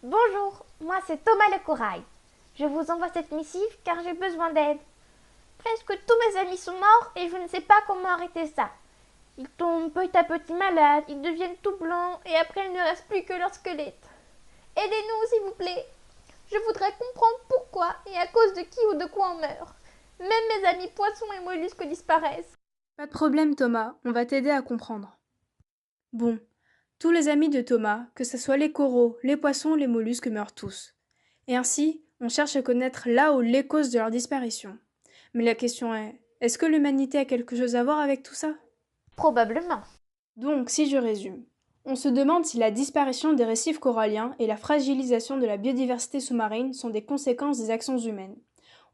Bonjour, moi c'est Thomas le corail. Je vous envoie cette missive car j'ai besoin d'aide. Presque tous mes amis sont morts et je ne sais pas comment arrêter ça. Ils tombent petit à petit malades, ils deviennent tout blancs et après il ne reste plus que leur squelette. Aidez-nous s'il vous plaît. Je voudrais comprendre pourquoi et à cause de qui ou de quoi on meurt. Même mes amis poissons et mollusques disparaissent. Pas de problème, Thomas, on va t'aider à comprendre. Bon, tous les amis de Thomas, que ce soit les coraux, les poissons, les mollusques, meurent tous. Et ainsi, on cherche à connaître là où les causes de leur disparition. Mais la question est-ce que l'humanité a quelque chose à voir avec tout ça? Probablement. Donc, si je résume, on se demande si la disparition des récifs coralliens et la fragilisation de la biodiversité sous-marine sont des conséquences des actions humaines.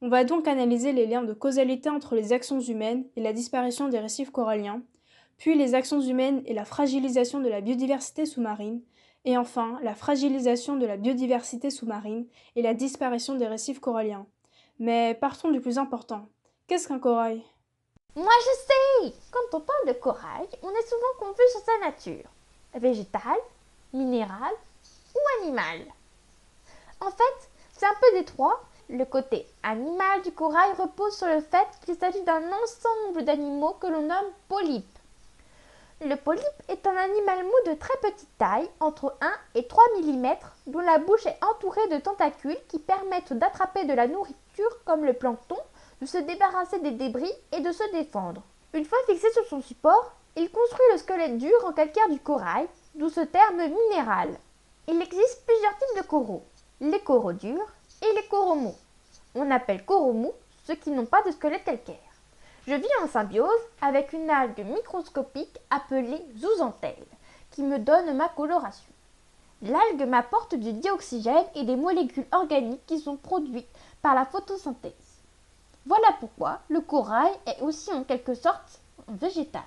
On va donc analyser les liens de causalité entre les actions humaines et la disparition des récifs coralliens, puis les actions humaines et la fragilisation de la biodiversité sous-marine, et enfin la fragilisation de la biodiversité sous-marine et la disparition des récifs coralliens. Mais partons du plus important. Qu'est-ce qu'un corail? Moi je sais. Quand on parle de corail, on est souvent confus sur sa nature. Végétale, minérale ou animale. En fait, c'est un peu des trois. Le côté animal du corail repose sur le fait qu'il s'agit d'un ensemble d'animaux que l'on nomme polypes. Le polype est un animal mou de très petite taille, entre 1 et 3 mm, dont la bouche est entourée de tentacules qui permettent d'attraper de la nourriture comme le plancton, de se débarrasser des débris et de se défendre. Une fois fixé sur son support, il construit le squelette dur en calcaire du corail, d'où ce terme minéral. Il existe plusieurs types de coraux, les coraux durs et les coraux mous. On appelle coraux mous ceux qui n'ont pas de squelette calcaire. Je vis en symbiose avec une algue microscopique appelée zooxanthelle, qui me donne ma coloration. L'algue m'apporte du dioxygène et des molécules organiques qui sont produites par la photosynthèse. Voilà pourquoi le corail est aussi en quelque sorte végétal.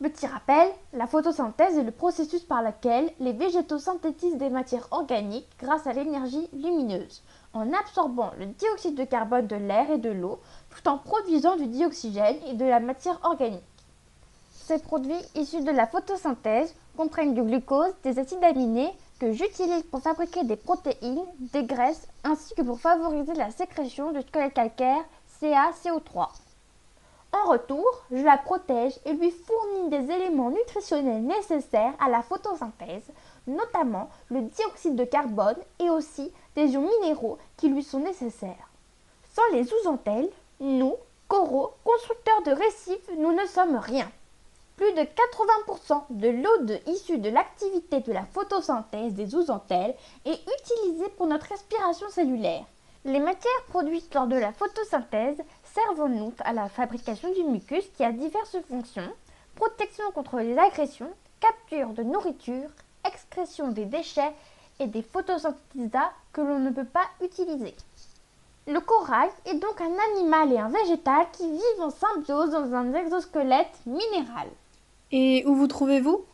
Petit rappel, la photosynthèse est le processus par lequel les végétaux synthétisent des matières organiques grâce à l'énergie lumineuse, en absorbant le dioxyde de carbone de l'air et de l'eau, tout en produisant du dioxygène et de la matière organique. Ces produits issus de la photosynthèse comprennent du glucose, des acides aminés que j'utilise pour fabriquer des protéines, des graisses, ainsi que pour favoriser la sécrétion du squelette calcaire CaCO3. En retour, je la protège et lui fournis des éléments nutritionnels nécessaires à la photosynthèse, notamment le dioxyde de carbone et aussi des ions minéraux qui lui sont nécessaires. Sans les zooxanthelles, nous, coraux, constructeurs de récifs, nous ne sommes rien. Plus de 80% de l'eau issue de l'activité de la photosynthèse des zooxanthelles est utilisée pour notre respiration cellulaire. Les matières produites lors de la photosynthèse servent en outre à la fabrication du mucus qui a diverses fonctions: protection contre les agressions, capture de nourriture, excrétion des déchets et des photosynthétisats que l'on ne peut pas utiliser. Le corail est donc un animal et un végétal qui vivent en symbiose dans un exosquelette minéral. Et où vous trouvez-vous?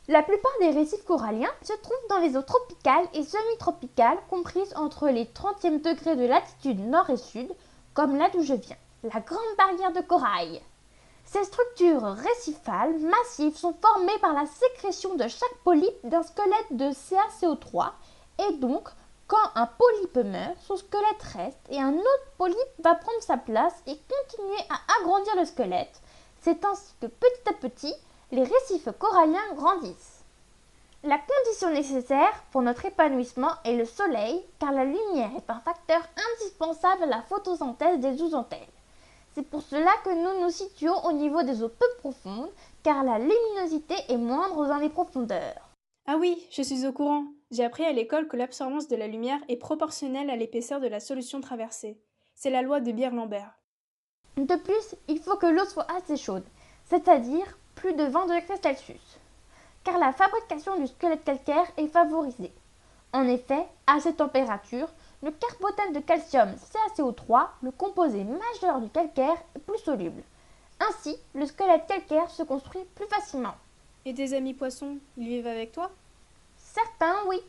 La plupart des récifs coralliens se trouvent dans les eaux tropicales et semi-tropicales comprises entre les 30e degrés de latitude nord et sud, comme là d'où je viens, la Grande Barrière de Corail. Ces structures récifales massives sont formées par la sécrétion de chaque polype d'un squelette de CaCO3 et donc, quand un polype meurt, son squelette reste et un autre polype va prendre sa place et continuer à agrandir le squelette. C'est ainsi que petit à petit, les récifs coralliens grandissent. La condition nécessaire pour notre épanouissement est le soleil, car la lumière est un facteur indispensable à la photosynthèse des zooxanthelles. C'est pour cela que nous nous situons au niveau des eaux peu profondes, car la luminosité est moindre dans les profondeurs. Ah oui, je suis au courant. J'ai appris à l'école que l'absorbance de la lumière est proportionnelle à l'épaisseur de la solution traversée. C'est la loi de Beer-Lambert. De plus, il faut que l'eau soit assez chaude, c'est-à-dire plus de 20 degrés Celsius, car la fabrication du squelette calcaire est favorisée. En effet, à cette température, le carbonate de calcium CaCO3, le composé majeur du calcaire, est plus soluble. Ainsi, le squelette calcaire se construit plus facilement. Et tes amis poissons, ils vivent avec toi? Certains, oui.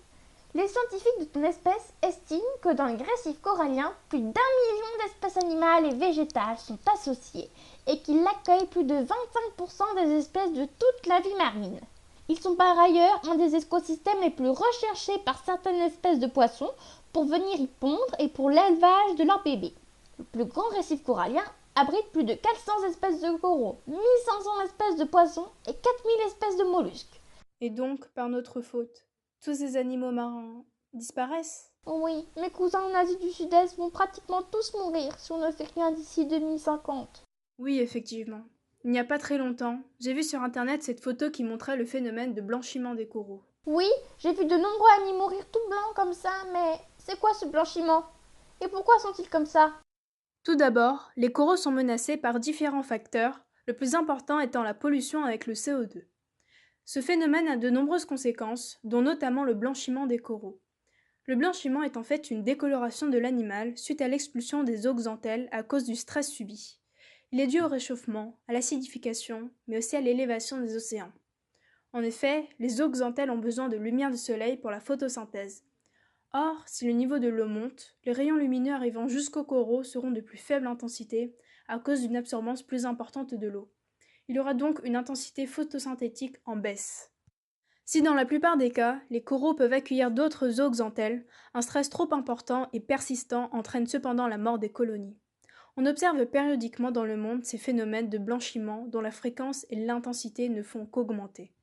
Les scientifiques de ton espèce estiment que dans les récifs coralliens, plus d'1 million d'espèces animales et végétales sont associées et qu'ils accueillent plus de 25% des espèces de toute la vie marine. Ils sont par ailleurs un des écosystèmes les plus recherchés par certaines espèces de poissons pour venir y pondre et pour l'élevage de leurs bébés. Le plus grand récif corallien abrite plus de 400 espèces de coraux, 1500 espèces de poissons et 4000 espèces de mollusques. Et donc, par notre faute, tous ces animaux marins disparaissent? Oui, mes cousins en Asie du Sud-Est vont pratiquement tous mourir si on ne fait rien d'ici 2050. Oui, effectivement. Il n'y a pas très longtemps, j'ai vu sur internet cette photo qui montrait le phénomène de blanchiment des coraux. Oui, j'ai vu de nombreux animaux mourir tout blancs comme ça, mais c'est quoi ce blanchiment? Et pourquoi sont-ils comme ça? Tout d'abord, les coraux sont menacés par différents facteurs, le plus important étant la pollution avec le CO2. Ce phénomène a de nombreuses conséquences, dont notamment le blanchiment des coraux. Le blanchiment est en fait une décoloration de l'animal suite à l'expulsion des zooxanthelles à cause du stress subi. Il est dû au réchauffement, à l'acidification, mais aussi à l'élévation des océans. En effet, les zooxanthelles ont besoin de lumière du soleil pour la photosynthèse. Or, si le niveau de l'eau monte, les rayons lumineux arrivant jusqu'aux coraux seront de plus faible intensité à cause d'une absorbance plus importante de l'eau. Il y aura donc une intensité photosynthétique en baisse. Si dans la plupart des cas, les coraux peuvent accueillir d'autres zooxanthelles, un stress trop important et persistant entraîne cependant la mort des colonies. On observe périodiquement dans le monde ces phénomènes de blanchiment dont la fréquence et l'intensité ne font qu'augmenter.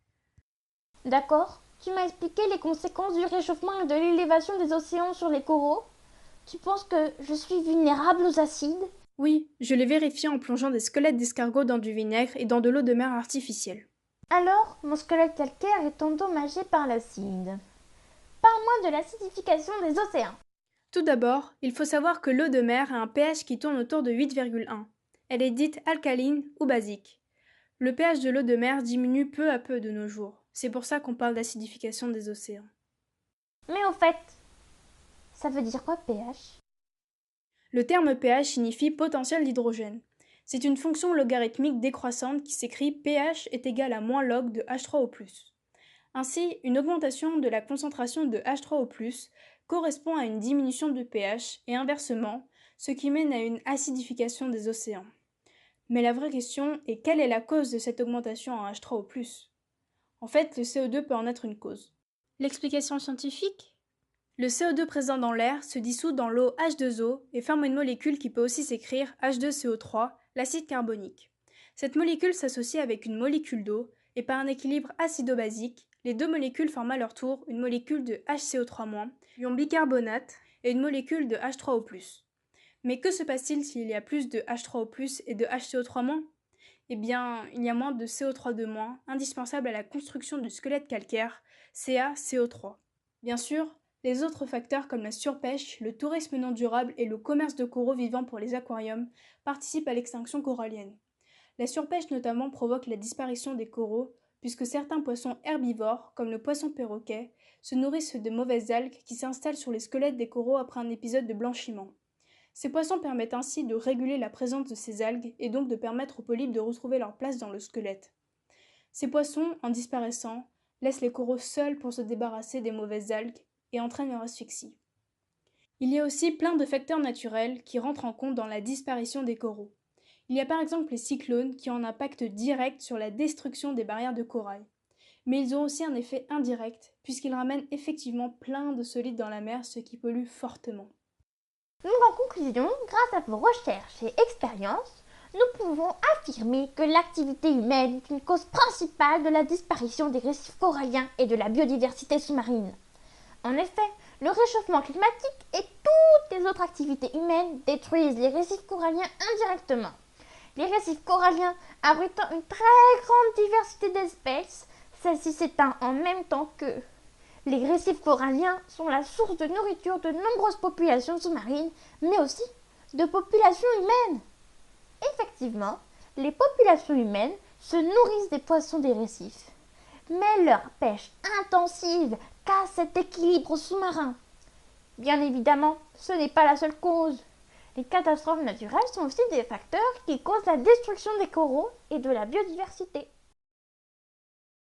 D'accord, tu m'as expliqué les conséquences du réchauffement et de l'élévation des océans sur les coraux. Tu penses que je suis vulnérable aux acides? Oui, je l'ai vérifié en plongeant des squelettes d'escargots dans du vinaigre et dans de l'eau de mer artificielle. Alors, mon squelette calcaire est endommagé par l'acide. Parle-moi de l'acidification des océans. Tout d'abord, il faut savoir que l'eau de mer a un pH qui tourne autour de 8,1. Elle est dite alcaline ou basique. Le pH de l'eau de mer diminue peu à peu de nos jours. C'est pour ça qu'on parle d'acidification des océans. Mais au fait, ça veut dire quoi pH? Le terme pH signifie potentiel d'hydrogène. C'est une fonction logarithmique décroissante qui s'écrit pH est égal à moins log de H3O+. Ainsi, une augmentation de la concentration de H3O+, correspond à une diminution de pH et inversement, ce qui mène à une acidification des océans. Mais la vraie question est quelle est la cause de cette augmentation en H3O+. En fait, le CO2 peut en être une cause. L'explication scientifique? Le CO2 présent dans l'air se dissout dans l'eau H2O et forme une molécule qui peut aussi s'écrire H2CO3, l'acide carbonique. Cette molécule s'associe avec une molécule d'eau et par un équilibre acido-basique, les deux molécules forment à leur tour une molécule de HCO3-, ion bicarbonate, et une molécule de H3O+. Mais que se passe-t-il s'il y a plus de H3O+, et de HCO3-? Eh bien, il y a moins de CO3-, indispensable à la construction du squelette calcaire, CaCO3. Bien sûr, les autres facteurs comme la surpêche, le tourisme non durable et le commerce de coraux vivants pour les aquariums participent à l'extinction corallienne. La surpêche notamment provoque la disparition des coraux, puisque certains poissons herbivores, comme le poisson perroquet, se nourrissent de mauvaises algues qui s'installent sur les squelettes des coraux après un épisode de blanchiment. Ces poissons permettent ainsi de réguler la présence de ces algues et donc de permettre aux polypes de retrouver leur place dans le squelette. Ces poissons, en disparaissant, laissent les coraux seuls pour se débarrasser des mauvaises algues et entraînent leur asphyxie. Il y a aussi plein de facteurs naturels qui rentrent en compte dans la disparition des coraux. Il y a par exemple les cyclones qui ont un impact direct sur la destruction des barrières de corail. Mais ils ont aussi un effet indirect, puisqu'ils ramènent effectivement plein de solides dans la mer, ce qui pollue fortement. Donc en conclusion, grâce à vos recherches et expériences, nous pouvons affirmer que l'activité humaine est une cause principale de la disparition des récifs coralliens et de la biodiversité sous-marine. En effet, le réchauffement climatique et toutes les autres activités humaines détruisent les récifs coralliens indirectement. Les récifs coralliens abritant une très grande diversité d'espèces, celle-ci s'éteint en même temps qu'eux. Les récifs coralliens sont la source de nourriture de nombreuses populations sous-marines, mais aussi de populations humaines. Effectivement, les populations humaines se nourrissent des poissons des récifs, mais leur pêche intensive casse cet équilibre sous-marin. Bien évidemment, ce n'est pas la seule cause. Les catastrophes naturelles sont aussi des facteurs qui causent la destruction des coraux et de la biodiversité.